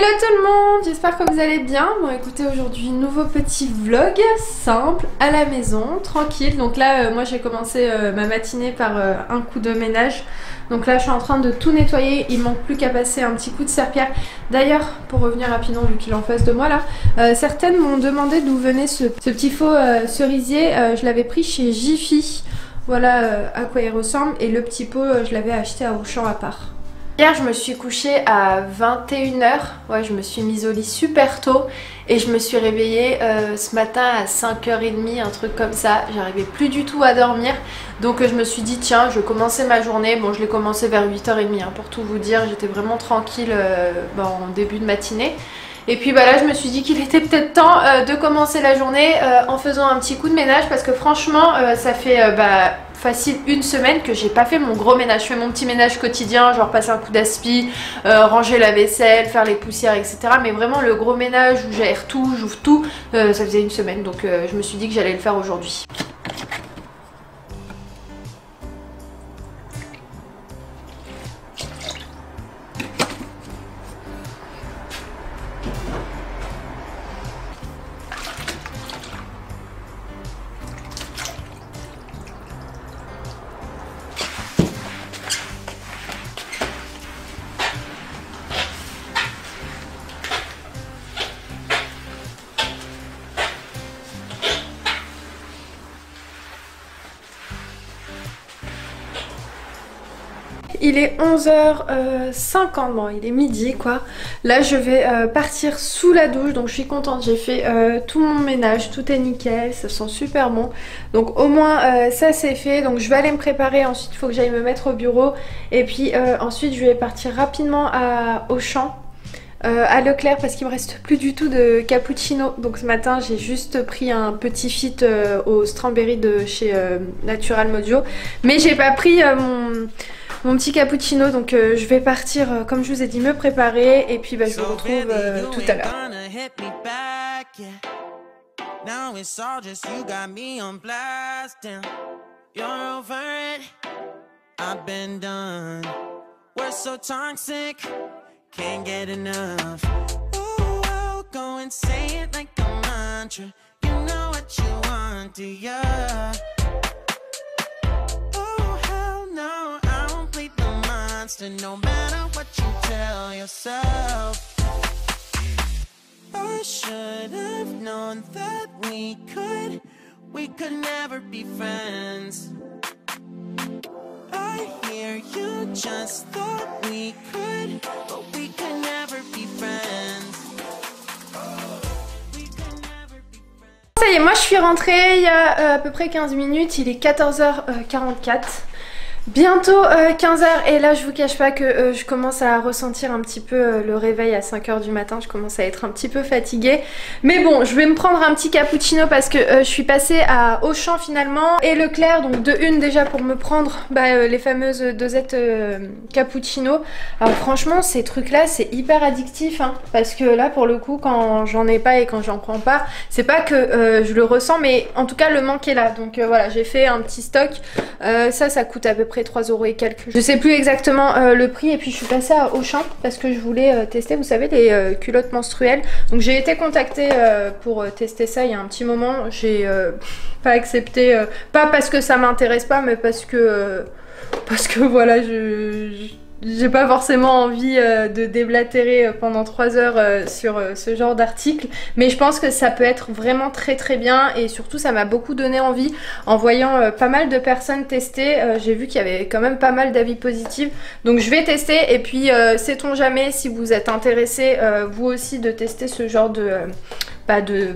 Hello tout le monde, j'espère que vous allez bien. Bon écoutez, aujourd'hui nouveau petit vlog simple à la maison, tranquille. Donc là moi j'ai commencé ma matinée par un coup de ménage. Donc là je suis en train de tout nettoyer, il manque plus qu'à passer un petit coup de serpillère. D'ailleurs, pour revenir rapidement vu qu'il est en face de moi là, certaines m'ont demandé d'où venait ce petit faux cerisier. Je l'avais pris chez Jiffy, voilà à quoi il ressemble. Et le petit pot je l'avais acheté à Auchan à part. Hier je me suis couchée à 21 h, ouais je me suis mise au lit super tôt et je me suis réveillée ce matin à 5h30, un truc comme ça. J'arrivais plus du tout à dormir, donc je me suis dit tiens je commençais ma journée. Bon je l'ai commencé vers 8h30 hein, pour tout vous dire, j'étais vraiment tranquille en début de matinée. Et puis bah là je me suis dit qu'il était peut-être temps de commencer la journée en faisant un petit coup de ménage parce que franchement ça fait facile une semaine que j'ai pas fait mon gros ménage. Je fais mon petit ménage quotidien, genre passer un coup d'aspi, ranger la vaisselle, faire les poussières etc. Mais vraiment le gros ménage où j'aère tout, j'ouvre tout, ça faisait une semaine. Donc je me suis dit que j'allais le faire aujourd'hui. Il est 11h50, bon il est midi quoi. Là je vais partir sous la douche, donc je suis contente, j'ai fait tout mon ménage, tout est nickel, ça sent super bon. Donc au moins ça c'est fait, donc je vais aller me préparer, ensuite il faut que j'aille me mettre au bureau. Et puis ensuite je vais partir rapidement à Auchan. À Leclerc parce qu'il me reste plus du tout de cappuccino. Donc ce matin j'ai juste pris un petit fit au strawberry de chez Natural Mojo. Mais j'ai pas pris mon petit cappuccino, donc je vais partir comme je vous ai dit me préparer et puis bah, je vous retrouve tout à l'heure. Can't get enough. Ooh, I'll go and say it like a mantra. You know what you want, do ya? Oh, hell no, I won't play the monster no matter what you tell yourself. I should have known that we could never be friends. I hear you just thought we could, but we could never be friends. We could never be friends. Ça y est, moi je suis rentrée il y a à peu près 15 minutes, il est 14h44. Bientôt 15h et là je vous cache pas que je commence à ressentir un petit peu le réveil à 5h du matin, je commence à être un petit peu fatiguée. Mais bon, je vais me prendre un petit cappuccino parce que je suis passée à Auchan finalement et Leclerc, donc de une déjà pour me prendre les fameuses dosettes cappuccino. Alors franchement ces trucs là c'est hyper addictif hein, parce que là pour le coup quand j'en ai pas et quand j'en prends pas, c'est pas que je le ressens mais en tout cas le manque est là. Donc voilà, j'ai fait un petit stock, ça coûte à peu près 3 € et quelques. Je sais plus exactement le prix et puis je suis passée à Auchan parce que je voulais tester, vous savez, les culottes menstruelles. Donc j'ai été contactée pour tester ça il y a un petit moment. J'ai pas accepté, pas parce que ça m'intéresse pas mais parce que voilà, j'ai pas forcément envie de déblatérer pendant 3 heures sur ce genre d'article, mais je pense que ça peut être vraiment très très bien et surtout ça m'a beaucoup donné envie en voyant pas mal de personnes tester. J'ai vu qu'il y avait quand même pas mal d'avis positifs, donc je vais tester et puis sait-on jamais si vous êtes intéressé vous aussi de tester ce genre de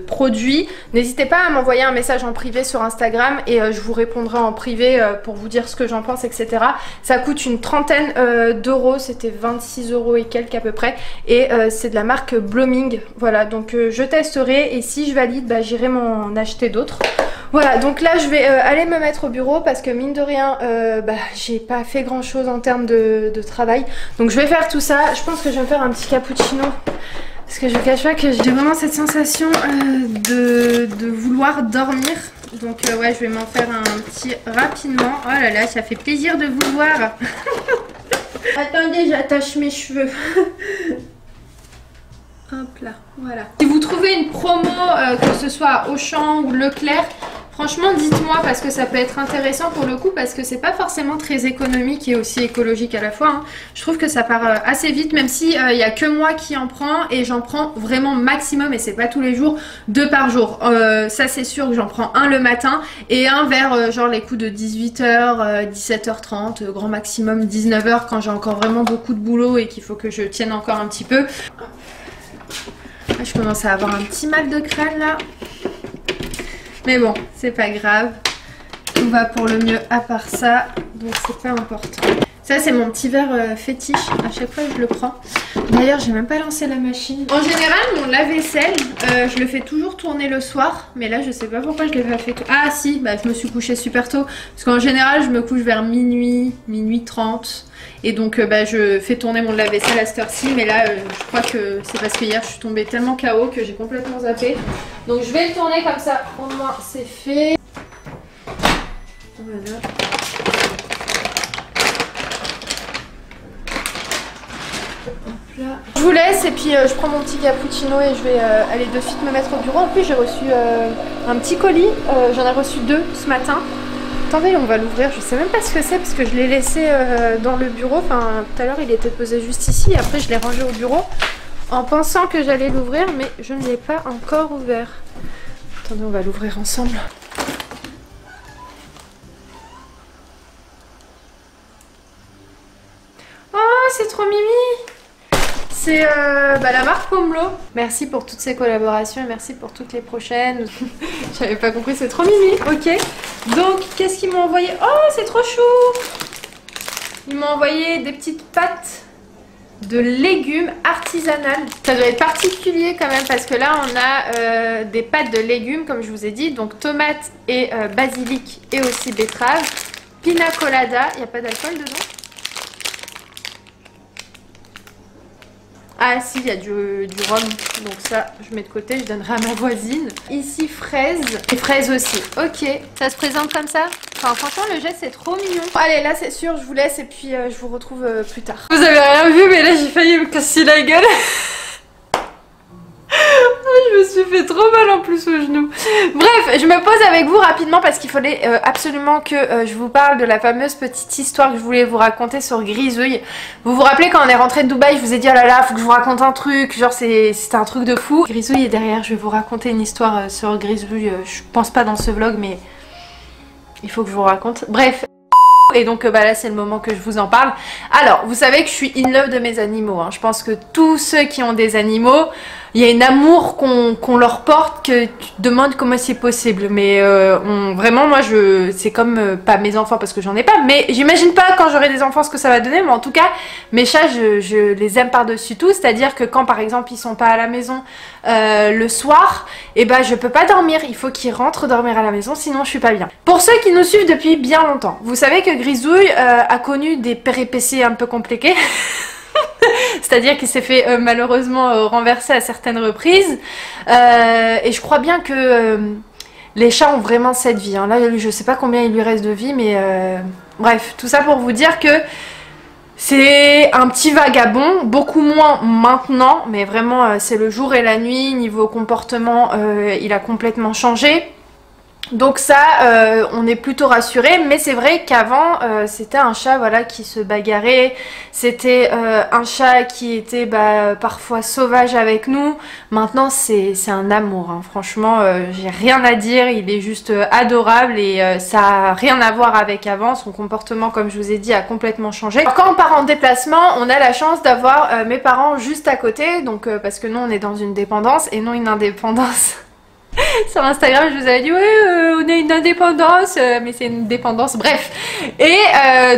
produits, n'hésitez pas à m'envoyer un message en privé sur Instagram et je vous répondrai en privé pour vous dire ce que j'en pense etc. Ça coûte une trentaine d'euros, c'était 26 € et quelques à peu près et c'est de la marque Blooming. Voilà, donc je testerai et si je valide j'irai m'en acheter d'autres. Voilà, donc là je vais aller me mettre au bureau parce que mine de rien j'ai pas fait grand chose en termes de travail, donc je vais faire tout ça. Je pense que je vais me faire un petit cappuccino parce que je ne cache pas que j'ai vraiment cette sensation de vouloir dormir. Donc ouais, je vais m'en faire un petit rapidement. Oh là là, ça fait plaisir de vous voir. Attendez, j'attache mes cheveux. Hop là, voilà. Si vous trouvez une promo, que ce soit à Auchan ou Leclerc, franchement dites-moi parce que ça peut être intéressant pour le coup parce que c'est pas forcément très économique et aussi écologique à la fois. Hein. Je trouve que ça part assez vite même si il y a que moi qui en prends et j'en prends vraiment maximum et c'est pas tous les jours, 2 par jour. Ça c'est sûr que j'en prends un le matin et un vers genre les coups de 18h, 17h30, grand maximum 19h quand j'ai encore vraiment beaucoup de boulot et qu'il faut que je tienne encore un petit peu. Là, je commence à avoir un petit mal de crâne là. Mais bon, c'est pas grave. Tout va pour le mieux à part ça. Donc c'est pas important. Ça c'est mon petit verre fétiche. À chaque fois je le prends. D'ailleurs j'ai même pas lancé la machine. En général mon lave-vaisselle, je le fais toujours tourner le soir. Mais là je sais pas pourquoi je l'ai pas fait. Ah si, bah je me suis couchée super tôt. Parce qu'en général je me couche vers minuit, minuit 30. Et donc bah, je fais tourner mon lave-vaisselle à cette heure-ci. Mais là je crois que c'est parce que hier je suis tombée tellement KO que j'ai complètement zappé. Donc je vais le tourner comme ça. Au moins c'est fait. Voilà. Je vous laisse et puis je prends mon petit cappuccino et je vais aller de suite me mettre au bureau. En plus j'ai reçu un petit colis, j'en ai reçu 2 ce matin. Attendez, on va l'ouvrir, je sais même pas ce que c'est parce que je l'ai laissé dans le bureau. Enfin tout à l'heure il était posé juste ici et après je l'ai rangé au bureau en pensant que j'allais l'ouvrir mais je ne l'ai pas encore ouvert. Attendez, on va l'ouvrir ensemble. Oh c'est trop mimi! C'est la marque Pomelo. Merci pour toutes ces collaborations et merci pour toutes les prochaines. J'avais pas compris, c'est trop mimi. Ok. Donc, qu'est-ce qu'ils m'ont envoyé? Oh, c'est trop chou! Ils m'ont envoyé des petites pâtes de légumes artisanales. Ça doit être particulier quand même parce que là, on a des pâtes de légumes, comme je vous ai dit. Donc, tomates et basilic et aussi betterave. Pina colada. Il n'y a pas d'alcool dedans? Ah si, il y a du rhum, donc ça je mets de côté, je donnerai à ma voisine. Ici fraises, et fraises aussi, ok. Ça se présente comme ça? Enfin franchement le geste c'est trop mignon. Allez là c'est sûr, je vous laisse et puis je vous retrouve plus tard. Vous avez rien vu mais là j'ai failli me casser la gueule. Je me suis fait trop mal en plus au genou. Bref, je me pose avec vous rapidement parce qu'il fallait absolument que je vous parle de la fameuse petite histoire que je voulais vous raconter sur Grisouille. Vous vous rappelez quand on est rentré de Dubaï, je vous ai dit oh là là, faut que je vous raconte un truc, genre c'était un truc de fou. Grisouille est derrière, je vais vous raconter une histoire sur Grisouille, je pense pas dans ce vlog mais il faut que je vous raconte. Bref. Et donc bah là c'est le moment que je vous en parle. Alors vous savez que je suis in love de mes animaux hein. Je pense que tous ceux qui ont des animaux, il y a un amour qu'on leur porte que tu te demandes comment c'est possible. Mais vraiment moi c'est comme pas mes enfants parce que j'en ai pas. Mais j'imagine pas quand j'aurai des enfants ce que ça va donner. Mais en tout cas mes chats je les aime par-dessus tout. C'est à dire que quand par exemple ils sont pas à la maison le soir, et ben je peux pas dormir. Il faut qu'ils rentrent dormir à la maison sinon je suis pas bien. Pour ceux qui nous suivent depuis bien longtemps, vous savez que Grisouille a connu des péripéties un peu compliquées. C'est-à-dire qu'il s'est fait malheureusement renverser à certaines reprises. Et je crois bien que les chats ont vraiment cette vie. Hein. Là, je sais pas combien il lui reste de vie, mais bref, tout ça pour vous dire que c'est un petit vagabond, beaucoup moins maintenant, mais vraiment c'est le jour et la nuit. Niveau comportement, il a complètement changé. Donc ça, on est plutôt rassuré, mais c'est vrai qu'avant, c'était un chat voilà, qui se bagarrait, c'était un chat qui était parfois sauvage avec nous. Maintenant, c'est un amour, hein. Franchement, j'ai rien à dire, il est juste adorable et ça n'a rien à voir avec avant. Son comportement, comme je vous ai dit, a complètement changé. Alors, quand on part en déplacement, on a la chance d'avoir mes parents juste à côté, donc parce que nous, on est dans une dépendance et non une indépendance. Sur Instagram je vous avais dit ouais on a une indépendance mais c'est une dépendance bref et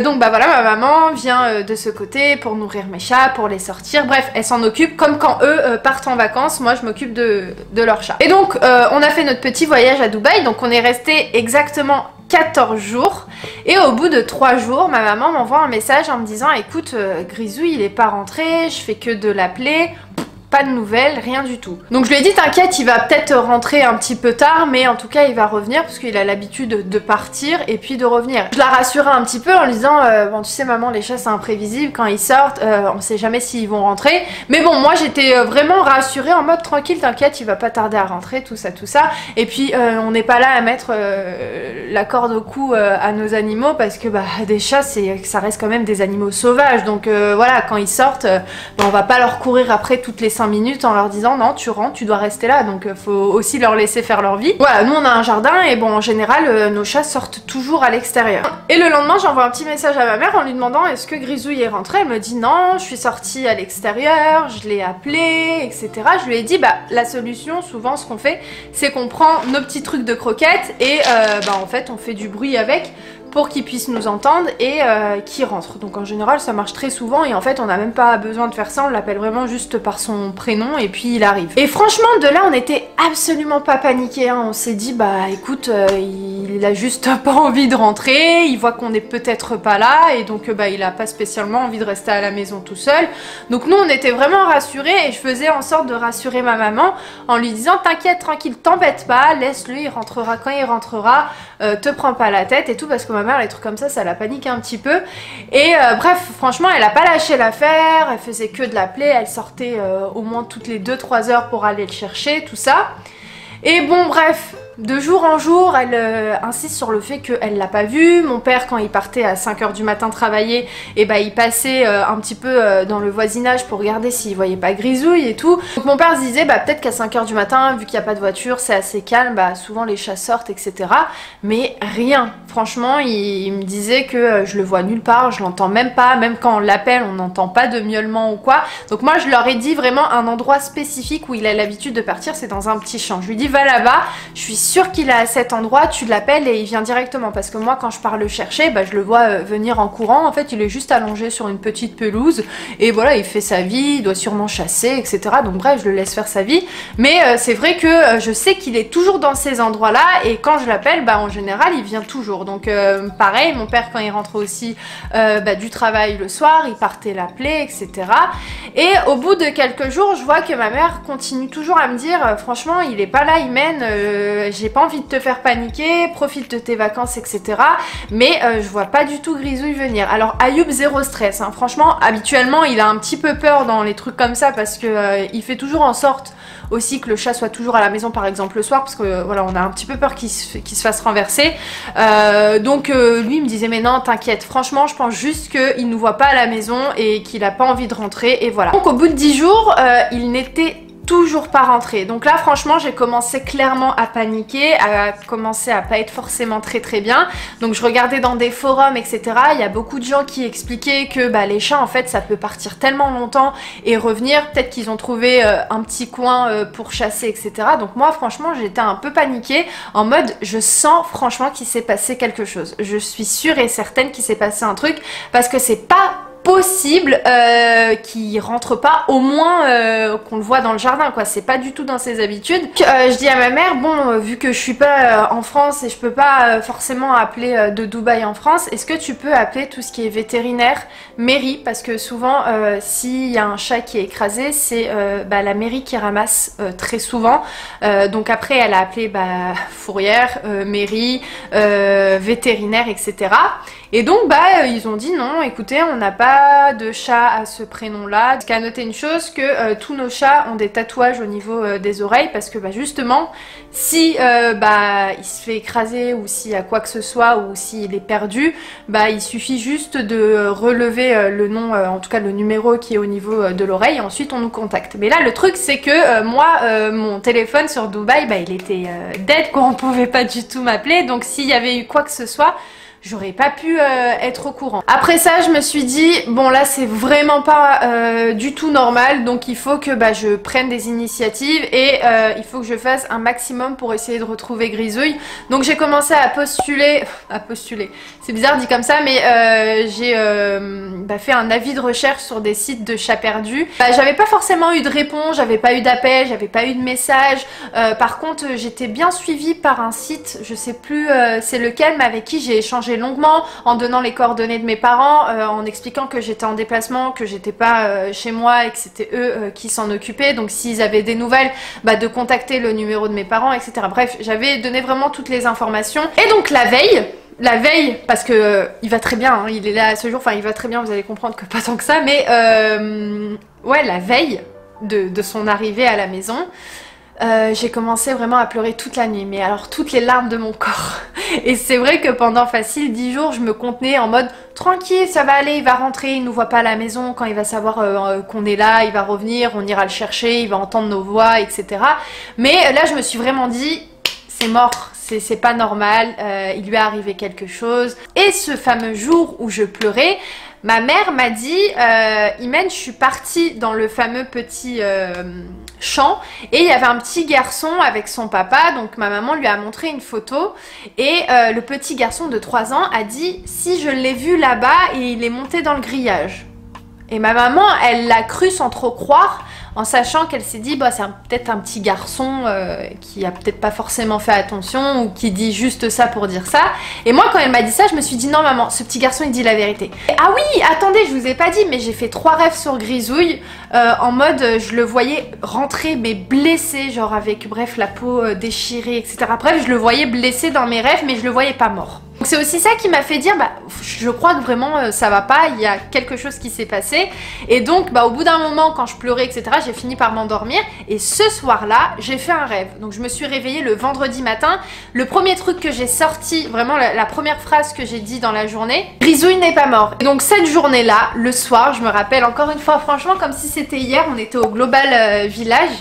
donc bah voilà ma maman vient de ce côté pour nourrir mes chats, pour les sortir, bref elle s'en occupe comme quand eux partent en vacances, moi je m'occupe de leurs chats. Et donc on a fait notre petit voyage à Dubaï, donc on est resté exactement 14 jours et au bout de 3 jours ma maman m'envoie un message en me disant écoute Grisouille il est pas rentré, je fais que de l'appeler. pas de nouvelles, rien du tout. Donc je lui ai dit t'inquiète, il va peut-être rentrer un petit peu tard, mais en tout cas il va revenir parce qu'il a l'habitude de partir et puis de revenir. Je la rassurais un petit peu en lui disant bon tu sais maman, les chats c'est imprévisible, quand ils sortent on sait jamais s'ils vont rentrer. Mais bon moi j'étais vraiment rassurée en mode tranquille, t'inquiète, il va pas tarder à rentrer, tout ça. Et puis on n'est pas là à mettre la corde au cou à nos animaux parce que bah des chats ça reste quand même des animaux sauvages. Donc voilà, quand ils sortent, on va pas leur courir après toutes les 5 minutes en leur disant non tu rentres, tu dois rester là, donc faut aussi leur laisser faire leur vie. Voilà, nous on a un jardin et bon en général nos chats sortent toujours à l'extérieur. Et le lendemain j'envoie un petit message à ma mère en lui demandant est-ce que Grisouille est rentrée. Elle me dit non, je suis sortie à l'extérieur, je l'ai appelé, etc. Je lui ai dit bah la solution souvent ce qu'on fait c'est qu'on prend nos petits trucs de croquettes et bah en fait on fait du bruit avec pour qu'ils puissent nous entendre et qu'ils rentrent. Donc en général ça marche très souvent et en fait on n'a même pas besoin de faire ça, on l'appelle vraiment juste par son prénom et puis il arrive. Et franchement de là on était absolument pas paniqués, hein. On s'est dit bah écoute il a juste pas envie de rentrer, il voit qu'on est peut-être pas là et donc bah il a pas spécialement envie de rester à la maison tout seul. Donc nous on était vraiment rassurés et je faisais en sorte de rassurer ma maman en lui disant t'inquiète tranquille, t'embête pas, laisse-le, il rentrera quand il rentrera, te prends pas la tête et tout, parce que ma mère les trucs comme ça la panique un petit peu. Et bref franchement elle a pas lâché l'affaire, elle faisait que de l'appeler, elle sortait au moins toutes les 2-3 heures pour aller le chercher, tout ça. Et bon bref, de jour en jour, elle insiste sur le fait qu'elle l'a pas vu. Mon père, quand il partait à 5 h du matin travailler, et bah il passait un petit peu dans le voisinage pour regarder s'il voyait pas Grisouille et tout. Donc mon père se disait bah peut-être qu'à 5 h du matin, vu qu'il n'y a pas de voiture, c'est assez calme, bah souvent les chats sortent, etc. Mais rien. Franchement, il me disait que je le vois nulle part, je l'entends même pas, même quand on l'appelle, on n'entend pas de miaulement ou quoi. Donc moi je leur ai dit vraiment un endroit spécifique où il a l'habitude de partir, c'est dans un petit champ. Je lui dis va là-bas, je suis sûre qu'il est à cet endroit, tu l'appelles et il vient directement, parce que moi quand je pars le chercher, bah, je le vois venir en courant. En fait il est juste allongé sur une petite pelouse et voilà, il fait sa vie, il doit sûrement chasser, etc. Donc bref, je le laisse faire sa vie, mais c'est vrai que je sais qu'il est toujours dans ces endroits là et quand je l'appelle, bah en général il vient toujours. Donc pareil, mon père quand il rentrait aussi bah, du travail le soir, il partait l'appeler, etc. Et au bout de quelques jours, je vois que ma mère continue toujours à me dire franchement il est pas là, il mène, j'ai pas envie de te faire paniquer, profite de tes vacances, etc. Mais je vois pas du tout Grisouille venir. Alors Ayoub, zéro stress, hein. Franchement habituellement il a un petit peu peur dans les trucs comme ça parce que il fait toujours en sorte aussi que le chat soit toujours à la maison, par exemple le soir, parce que voilà on a un petit peu peur qu'il se fasse renverser. Donc lui il me disait mais non t'inquiète, franchement je pense juste qu'il nous voit pas à la maison et qu'il a pas envie de rentrer et voilà. Donc au bout de 10 jours il n'était toujours pas rentré. Donc là franchement j'ai commencé clairement à paniquer, à commencer à pas être forcément très bien. Donc je regardais dans des forums, etc. Il y a beaucoup de gens qui expliquaient que bah, les chats en fait ça peut partir tellement longtemps et revenir, peut-être qu'ils ont trouvé un petit coin pour chasser, etc. Donc moi franchement j'étais un peu paniquée en mode je sens franchement qu'il s'est passé quelque chose. Je suis sûre et certaine qu'il s'est passé un truc parce que c'est pas possible qu'il rentre pas, au moins qu'on le voit dans le jardin quoi, c'est pas du tout dans ses habitudes. Je dis à ma mère bon vu que je suis pas en France et je peux pas forcément appeler de Dubaï en France, est-ce que tu peux appeler tout ce qui est vétérinaire, mairie, parce que souvent s'il y a un chat qui est écrasé c'est bah, la mairie qui ramasse très souvent. Donc après elle a appelé bah, fourrière, mairie, vétérinaire, etc. Et donc bah ils ont dit non écoutez on n'a pas de chat à ce prénom là. Parce qu'à noter une chose que tous nos chats ont des tatouages au niveau des oreilles parce que bah justement si bah il se fait écraser ou s'il y a quoi que ce soit ou s'il est perdu, bah il suffit juste de relever le nom, en tout cas le numéro qui est au niveau de l'oreille et ensuite on nous contacte. Mais là le truc c'est que moi mon téléphone sur Dubaï bah il était dead quoi, on pouvait pas du tout m'appeler, donc s'il y avait eu quoi que ce soit j'aurais pas pu être au courant. Après ça je me suis dit bon là c'est vraiment pas du tout normal, donc il faut que bah, je prenne des initiatives et il faut que je fasse un maximum pour essayer de retrouver Grisouille. Donc j'ai commencé à postuler, c'est bizarre dit comme ça, mais j'ai bah, fait un avis de recherche sur des sites de chats perdus. Bah, j'avais pas forcément eu de réponse, j'avais pas eu d'appel, j'avais pas eu de message. Par contre j'étais bien suivie par un site, je sais plus c'est lequel, mais avec qui j'ai échangé échangé longuement en donnant les coordonnées de mes parents, en expliquant que j'étais en déplacement, que j'étais pas chez moi et que c'était eux qui s'en occupaient. Donc s'ils avaient des nouvelles, bah, de contacter le numéro de mes parents, etc. Bref, j'avais donné vraiment toutes les informations. Et donc la veille, parce que il va très bien, hein, il est là à ce jour, enfin il va très bien, vous allez comprendre que pas tant que ça, mais ouais, la veille de son arrivée à la maison, j'ai commencé vraiment à pleurer toute la nuit, mais alors toutes les larmes de mon corps. Et c'est vrai que pendant facile 10 jours, je me contenais en mode tranquille, ça va aller, il va rentrer, il nous voit pas à la maison, quand il va savoir qu'on est là, il va revenir, on ira le chercher, il va entendre nos voix, etc. Mais là, je me suis vraiment dit, c'est mort. C'est pas normal, il lui est arrivé quelque chose. Et ce fameux jour où je pleurais, ma mère m'a dit, Imen, je suis partie dans le fameux petit champ et il y avait un petit garçon avec son papa, donc ma maman lui a montré une photo et le petit garçon de 3 ans a dit, si je l'ai vu là-bas et il est monté dans le grillage. Et ma maman, elle l'a cru sans trop croire, en sachant qu'elle s'est dit, bah, c'est peut-être un petit garçon qui a peut-être pas forcément fait attention ou qui dit juste ça pour dire ça. Et moi, quand elle m'a dit ça, je me suis dit, non maman, ce petit garçon, il dit la vérité. Et, ah oui, attendez, je vous ai pas dit, mais j'ai fait 3 rêves sur Grisouille, en mode, je le voyais rentrer, mais blessé, genre avec, bref, la peau déchirée, etc. Bref, je le voyais blessé dans mes rêves, mais je le voyais pas mort. Donc c'est aussi ça qui m'a fait dire, bah, je crois que vraiment ça va pas, il y a quelque chose qui s'est passé. Et donc bah, au bout d'un moment, quand je pleurais, etc., j'ai fini par m'endormir. Et ce soir-là, j'ai fait un rêve. Donc je me suis réveillée le vendredi matin. Le premier truc que j'ai sorti, vraiment la première phrase que j'ai dit dans la journée, Grisouille n'est pas mort. Et donc cette journée-là, le soir, je me rappelle encore une fois, franchement, comme si c'était hier, on était au Global Village.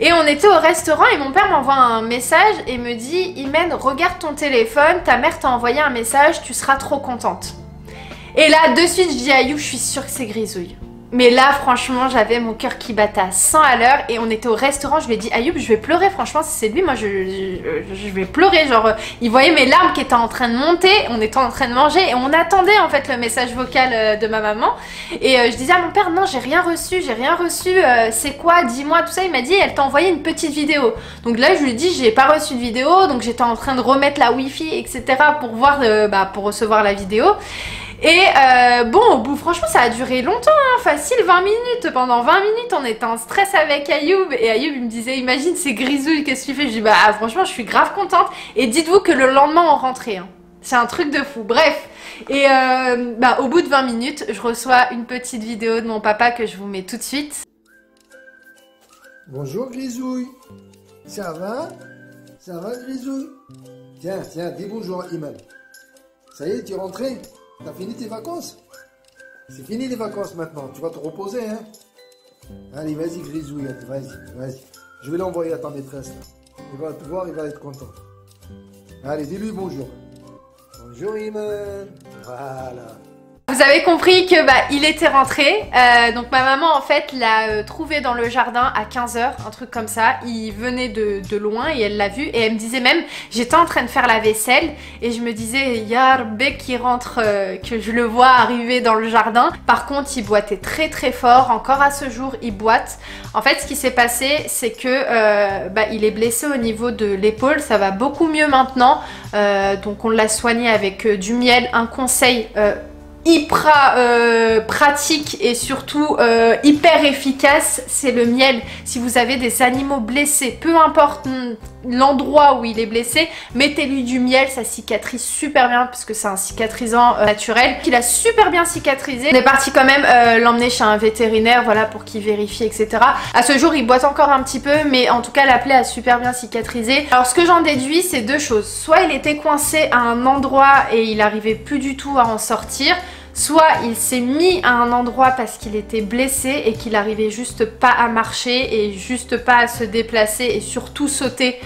Et on était au restaurant et mon père m'envoie un message et me dit, Imen, regarde ton téléphone, ta mère t'a envoyé un message, tu seras trop contente. Et là, de suite, je dis à Ayoub, je suis sûre que c'est Grisouille. Mais là, franchement, j'avais mon cœur qui battait à 100 à l'heure et on était au restaurant, je lui ai dit, Ayoub, je vais pleurer, franchement, si c'est lui, moi, je vais pleurer. Genre, il voyait mes larmes qui étaient en train de monter, on était en train de manger et on attendait, en fait, le message vocal de ma maman. Et je disais à mon père, non, j'ai rien reçu, c'est quoi, dis-moi, tout ça. Il m'a dit, elle t'a envoyé une petite vidéo. Donc là, je lui ai dit, j'ai pas reçu de vidéo, donc j'étais en train de remettre la Wi-Fi, etc. pour voir, pour recevoir la vidéo. Et bon, au bout, franchement, ça a duré longtemps, hein, facile 20 minutes. Pendant 20 minutes, on était en stress avec Ayoub. Et Ayoub, il me disait, imagine, c'est Grisouille, qu'est-ce que tu fais? Je dis, bah franchement, je suis grave contente. Et dites-vous que le lendemain, on rentrait. Hein. C'est un truc de fou. Bref. Et au bout de 20 minutes, je reçois une petite vidéo de mon papa que je vous mets tout de suite. Bonjour Grisouille. Ça va? Ça va Grisouille? Tiens, dis bonjour à Iman. Ça y est, tu es rentré? T'as fini tes vacances? C'est fini les vacances maintenant, tu vas te reposer, hein? Allez, vas-y Grisouille, vas-y. Je vais l'envoyer à ta maîtresse, là. Il va te voir, il va être content. Allez, dis-lui bonjour. Bonjour Iman. Voilà. Vous avez compris que il était rentré, donc ma maman en fait l'a trouvé dans le jardin à 15 h, un truc comme ça. Il venait de loin et elle l'a vu et elle me disait même, j'étais en train de faire la vaisselle et je me disais, Yarbe qui rentre, que je le vois arriver dans le jardin. Par contre il boitait très très fort, encore à ce jour il boite. En fait ce qui s'est passé c'est que il est blessé au niveau de l'épaule, ça va beaucoup mieux maintenant, donc on l'a soigné avec du miel, un conseil hyper pratique et surtout hyper efficace, c'est le miel. Si vous avez des animaux blessés, peu importe l'endroit où il est blessé, mettez-lui du miel, ça cicatrise super bien parce que c'est un cicatrisant naturel. Il a super bien cicatrisé. On est parti quand même l'emmener chez un vétérinaire, voilà, pour qu'il vérifie, etc. À ce jour il boite encore un petit peu, mais en tout cas la plaie a super bien cicatrisé. Alors ce que j'en déduis, c'est deux choses. Soit il était coincé à un endroit et il arrivait plus du tout à en sortir, soit il s'est mis à un endroit parce qu'il était blessé et qu'il arrivait juste pas à marcher et juste pas à se déplacer et surtout sauter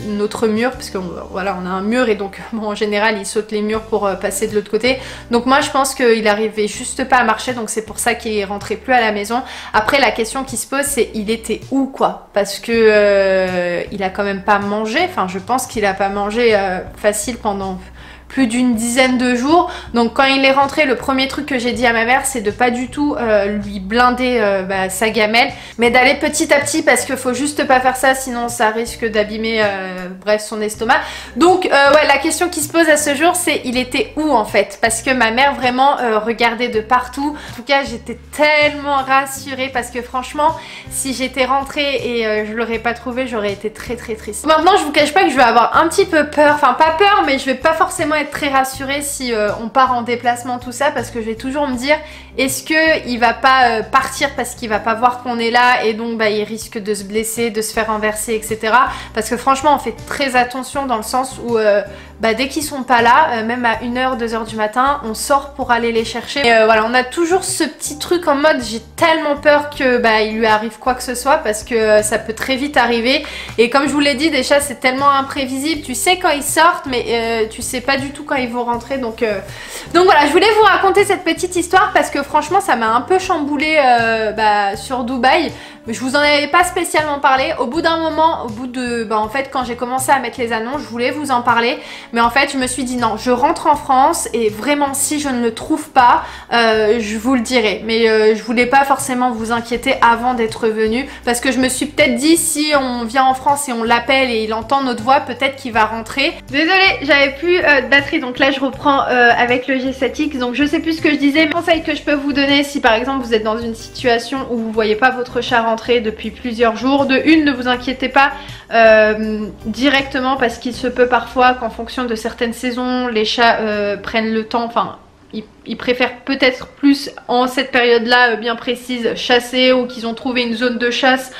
notre mur, parce que voilà, on a un mur et donc bon, en général il saute les murs pour passer de l'autre côté. Donc moi je pense qu'il arrivait juste pas à marcher, donc c'est pour ça qu'il est rentré plus à la maison. Après la question qui se pose c'est il était où quoi, parce que il a quand même pas mangé, enfin je pense qu'il a pas mangé facile pendant plus d'une dizaine de jours. Donc quand il est rentré, le premier truc que j'ai dit à ma mère, c'est de pas du tout lui blinder sa gamelle, mais d'aller petit à petit, parce qu'il faut juste pas faire ça, sinon ça risque d'abîmer bref son estomac. Donc ouais, la question qui se pose à ce jour, c'est il était où en fait, parce que ma mère vraiment regardait de partout. En tout cas j'étais tellement rassurée, parce que franchement si j'étais rentrée et je l'aurais pas trouvé, j'aurais été très triste. Maintenant je vous cache pas que je vais avoir un petit peu peur, enfin pas peur, mais je vais pas forcément être très rassurée si on part en déplacement, tout ça, parce que je vais toujours me dire, est-ce que il va pas partir parce qu'il va pas voir qu'on est là, et donc il risque de se blesser, de se faire renverser, etc. Parce que franchement on fait très attention, dans le sens où dès qu'ils sont pas là, même à 1h, 2h du matin, on sort pour aller les chercher. Et voilà, on a toujours ce petit truc en mode, j'ai tellement peur que il lui arrive quoi que ce soit, parce que ça peut très vite arriver. Et comme je vous l'ai dit, des chats c'est tellement imprévisible, tu sais quand ils sortent, mais tu sais pas du tout quand ils vont rentrer. Donc voilà, je voulais vous raconter cette petite histoire, parce que franchement ça m'a un peu chamboulée sur Dubaï. Je vous en avais pas spécialement parlé. Au bout d'un moment, au bout de... en fait, quand j'ai commencé à mettre les annonces, je voulais vous en parler. Mais en fait, je me suis dit non, je rentre en France et vraiment, si je ne le trouve pas, je vous le dirai. Mais je voulais pas forcément vous inquiéter avant d'être venue. Parce que je me suis peut-être dit, si on vient en France et on l'appelle et il entend notre voix, peut-être qu'il va rentrer. Désolée, j'avais plus de batterie. Donc là, je reprends avec le G7X. Donc je sais plus ce que je disais. Mais conseil que je peux vous donner, si par exemple vous êtes dans une situation où vous voyez pas votre chat rentrer depuis plusieurs jours, de une, ne vous inquiétez pas directement, parce qu'il se peut parfois qu'en fonction de certaines saisons, les chats prennent le temps, enfin ils préfèrent peut-être plus en cette période-là bien précise chasser, ou qu'ils ont trouvé une zone de chasse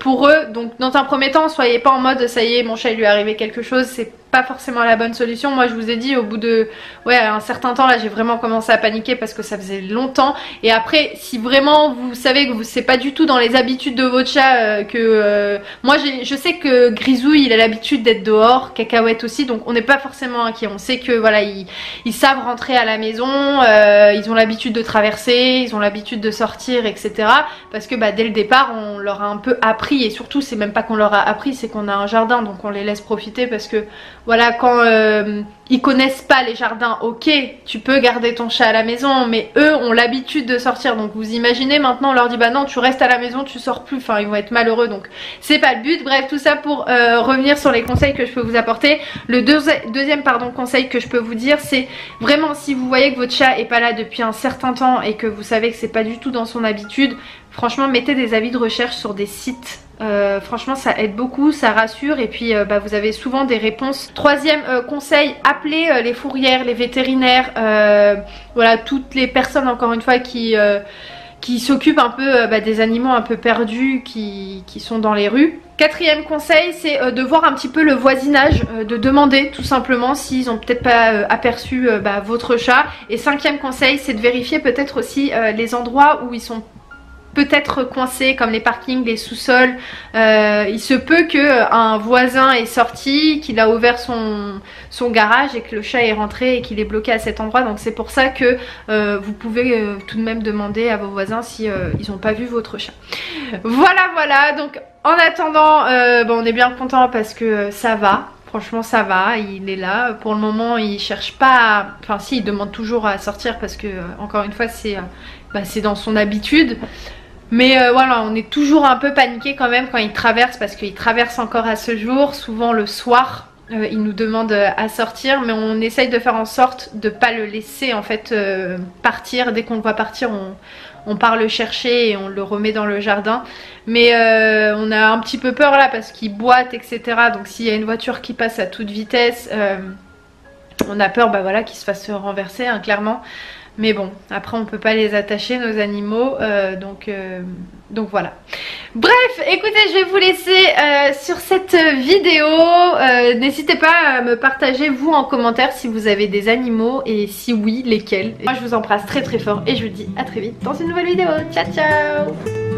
pour eux. Donc dans un premier temps, soyez pas en mode ça y est, mon chat il lui est arrivé quelque chose, c'est pas forcément la bonne solution. Moi je vous ai dit, au bout de un certain temps là, j'ai vraiment commencé à paniquer parce que ça faisait longtemps. Et après, si vraiment vous savez que c'est pas du tout dans les habitudes de votre chat, moi je sais que Grisouille il a l'habitude d'être dehors, Cacahuète aussi, donc on n'est pas forcément inquiet. On sait que voilà, ils savent rentrer à la maison, ils ont l'habitude de traverser, ils ont l'habitude de sortir, etc. Parce que dès le départ on leur a un peu appris, et surtout c'est même pas qu'on leur a appris, c'est qu'on a un jardin, donc on les laisse profiter. Parce que voilà, quand ils connaissent pas les jardins, ok, tu peux garder ton chat à la maison, mais eux ont l'habitude de sortir. Donc vous imaginez, maintenant on leur dit non, tu restes à la maison, tu sors plus, enfin ils vont être malheureux, donc c'est pas le but. Bref, tout ça pour revenir sur les conseils que je peux vous apporter. Le deuxième conseil que je peux vous dire, c'est vraiment, si vous voyez que votre chat est pas là depuis un certain temps et que vous savez que c'est pas du tout dans son habitude, franchement mettez des avis de recherche sur des sites. Franchement ça aide beaucoup, ça rassure, et puis vous avez souvent des réponses. Troisième conseil, appelez les fourrières, les vétérinaires, voilà, toutes les personnes encore une fois qui s'occupent un peu des animaux un peu perdus qui sont dans les rues. Quatrième conseil, c'est de voir un petit peu le voisinage, de demander tout simplement s'ils ont peut-être pas aperçu votre chat. Et cinquième conseil, c'est de vérifier peut-être aussi les endroits où ils sont peut-être coincés, comme les parkings, les sous-sols. Il se peut qu'un voisin est sorti, qu'il a ouvert son garage et que le chat est rentré et qu'il est bloqué à cet endroit. Donc c'est pour ça que vous pouvez tout de même demander à vos voisins si ils n'ont pas vu votre chat. Voilà, donc en attendant, on est bien content parce que ça va. Franchement ça va, il est là. Pour le moment il cherche pas à... Enfin si, il demande toujours à sortir parce que encore une fois c'est dans son habitude. Mais voilà, on est toujours un peu paniqué quand même quand il traverse, parce qu'il traverse encore à ce jour, souvent le soir. Il nous demande à sortir, mais on essaye de faire en sorte de pas le laisser en fait partir. Dès qu'on le voit partir, on part le chercher et on le remet dans le jardin. Mais on a un petit peu peur là parce qu'il boite, etc. Donc s'il y a une voiture qui passe à toute vitesse, on a peur voilà, qu'il se fasse renverser, hein, clairement. Mais bon, après on peut pas les attacher nos animaux, donc voilà. Bref, écoutez, je vais vous laisser sur cette vidéo. N'hésitez pas à me partager vous en commentaire si vous avez des animaux, et si oui, lesquels. Moi je vous embrasse très très fort et je vous dis à très vite dans une nouvelle vidéo. Ciao ciao.